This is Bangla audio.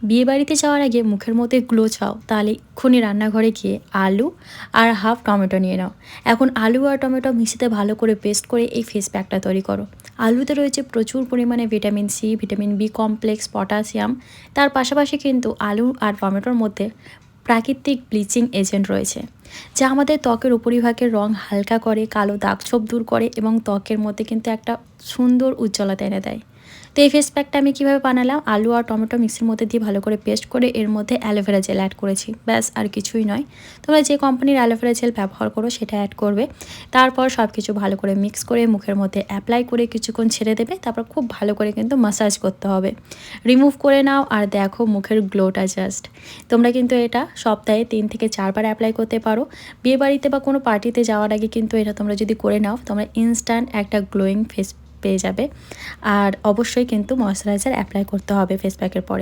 বিয়েবাড়িতে যাওয়ার আগে মুখের মধ্যে গ্লো চাও, তাহলে এক্ষুনি রান্নাঘরে গিয়ে আলু আর হাফ টমেটো নিয়ে নাও। এখন আলু আর টমেটো মিশিয়ে ভালো করে পেস্ট করে এই ফেস প্যাকটা তৈরি করো। আলুতে রয়েছে প্রচুর পরিমাণে vitamin C, vitamin B complex, potassium. তার পাশাপাশি কিন্তু আলু আর টমেটোর মধ্যে প্রাকৃতিক ব্লিচিং এজেন্ট রয়েছে, যা আমাদের ত্বকের উপরিভাগের রং হালকা করে, কালো দাগছোপ দূর করে এবং ত্বকের মধ্যে কিন্তু একটা সুন্দর উজ্জ্বলতা এনে দেয়। তো এই ফেস প্যাকটা আমি কীভাবে বানালাম, আলু আর টমেটো মিক্সির মধ্যে দিয়ে ভালো করে পেস্ট করে এর মধ্যে অ্যালোভেরা জেল অ্যাড করেছি, ব্যাস আর কিছুই নয়। তোমরা যে কোম্পানির অ্যালোভেরা জেল ব্যবহার করো সেটা অ্যাড করবে। তারপর সব কিছু ভালো করে মিক্স করে মুখের মধ্যে অ্যাপ্লাই করে কিছুক্ষণ ছেড়ে দেবে। তারপর খুব ভালো করে কিন্তু মাসাজ করতে হবে। রিমুভ করে নাও আর দেখো মুখের গ্লোটা জাস্ট। তোমরা কিন্তু এটা সপ্তাহে 3 থেকে 4 বার অ্যাপ্লাই করতে পারো। বিয়েবাড়িতে বা কোনো পার্টিতে যাওয়ার আগে কিন্তু এটা তোমরা যদি করে নাও, তোমরা ইনস্ট্যান্ট একটা গ্লোয়িং ফেস পেয়ে যাবে। আর অবশ্যই কিন্তু ময়শ্চারাইজার অ্যাপ্লাই করতে হবে ফেস প্যাকের পরে।